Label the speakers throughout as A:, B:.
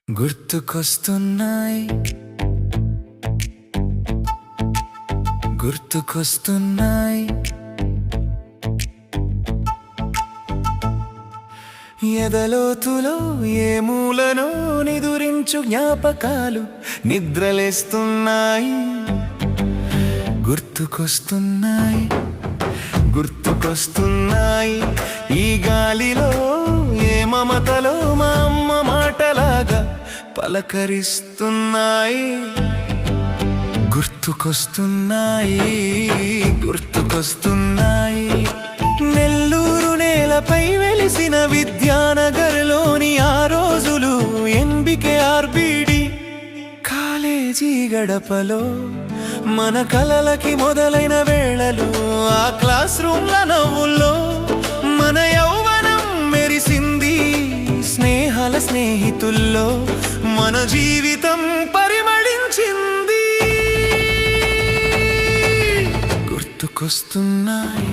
A: గుర్తుకొస్తున్నాయి గుర్తుకొస్తున్నాయి ఎదలోతులో ఏ మూలనో నిదురించు జ్ఞాపకాలు నిద్రలేస్తున్నాయి. గుర్తుకొస్తున్నాయి గుర్తుకొస్తున్నాయి ఈ గాలిలో ఏ మమతలో మా అమ్మ మాటలాగా పలకరిస్తున్నాయి. గుర్తుకొస్తున్నాయి గుర్తుకొస్తున్నాయి నెల్లూరు నేలపై వెలిసిన విద్యానగర్లోని ఆ రోజులు, NBKRBD కాలేజీ గడపలో మన కలలకి మొదలైన వేళలు, ఆ క్లాస్ రూమ్ల నవ్వుల్లో మన యౌవనం మెరిసింది. స్నేహాల స్నేహితుల్లో మన జీవితం పరిమళించింది. గుర్తుకొస్తున్నాయి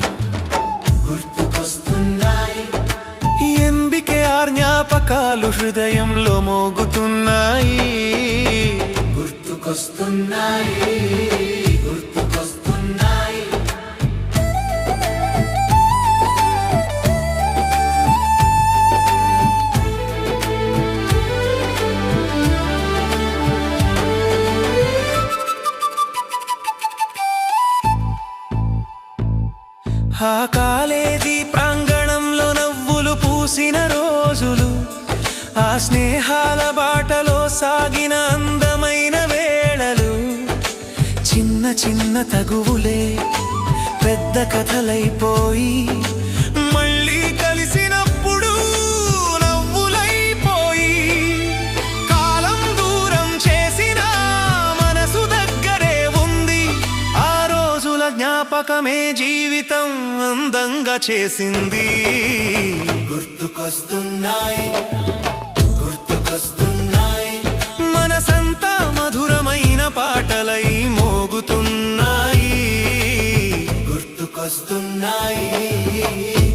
A: గుర్తుకొస్తున్నాయి NBKR జ్ఞాపకాలు హృదయంలో మోగుతున్నాయి. గుర్తుకొస్తున్నాయి గుర్తుకొస్తున్నాయి ఆ కాలేజీ ప్రాంగణంలో నవ్వులు పూసిన రోజులు, ఆ స్నేహాల బాటలో సాగిన అందమైన వేళలు, చిన్న చిన్న తగువులే పెద్ద కథలైపోయి మళ్ళీ కలిసినప్పుడు నవ్వులైపోయి, కాలం దూరం చేసిన మనసు దగ్గరే ఉంది. ఆ రోజుల జ్ఞాపకమే జీవితం అందంగా చేసింది. గుర్తుకొస్తున్నాయి గుర్తుకొస్తున్నాయి మనసంతా మధురమైన పాటలై మోగుతున్నాయి. గుర్తుకొస్తున్నాయి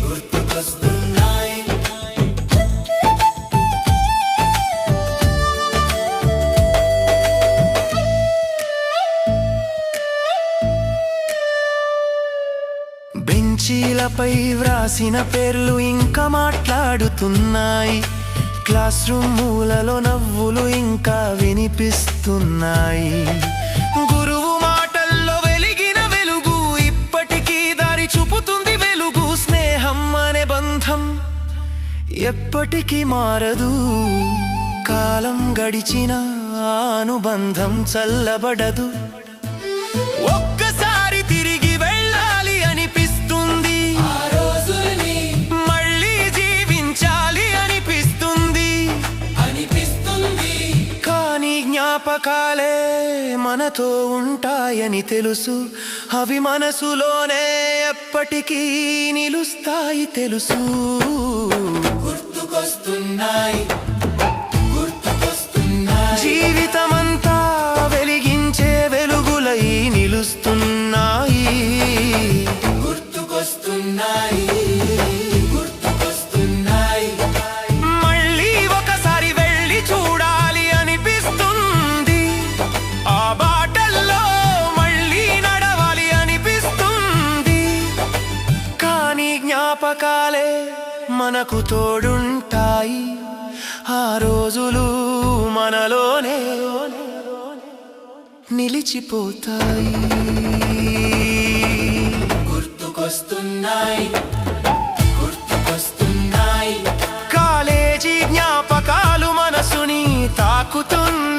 A: గుర్తుకొస్తున్నాయి బెంచీలపై వ్రాసిన పేర్లు ఇంకా మాట్లాడుతున్నాయి. క్లాస్ రూమ్ మూలలో నవ్వులు ఇంకా వినిపిస్తున్నాయి. గురువు మాటల్లో వెలిగిన వెలుగు ఇప్పటికీ దారి చూపుతుంది వెలుగు. స్నేహం అనే బంధం ఎప్పటికీ మారదు. కాలం గడిచిన అనుబంధం చల్లబడదు. ఒక్కసారి తిరిగి వెళ్ళాలి అనిపిస్తుంది. ఆ రోజుల్ని మళ్ళీ జీవించాలి అనిపిస్తుంది. కానీ జ్ఞాపకాలే మనతో ఉంటాయని తెలుసు. అవి మనసులోనే ఎప్పటికీ నిలుస్తాయి తెలుసు. గుర్తుకొస్తున్నాయి గుర్తుకొస్తున్నాయి జీవితమంతా వెలిగించే వెలుగులై నిలుస్తున్నాయి. గుర్తుకొస్తున్నాయి గుర్తుకొస్తున్నాయి మళ్ళీ ఒకసారి వెళ్ళి చూడాలి అనిపిస్తుంది. ఆ బాటల్లో మళ్ళీ నడవాలి అనిపిస్తుంది. కానీ జ్ఞాపకాలే మనకు తోడుంటాయి. ఆ రోజులు మనలోనే నిలిచిపోతాయి. గుర్తుకొస్తున్నాయి గుర్తుకొస్తున్నాయి కాలేజీ జ్ఞాపకాలు మనసుని తాకుతున్నాయి.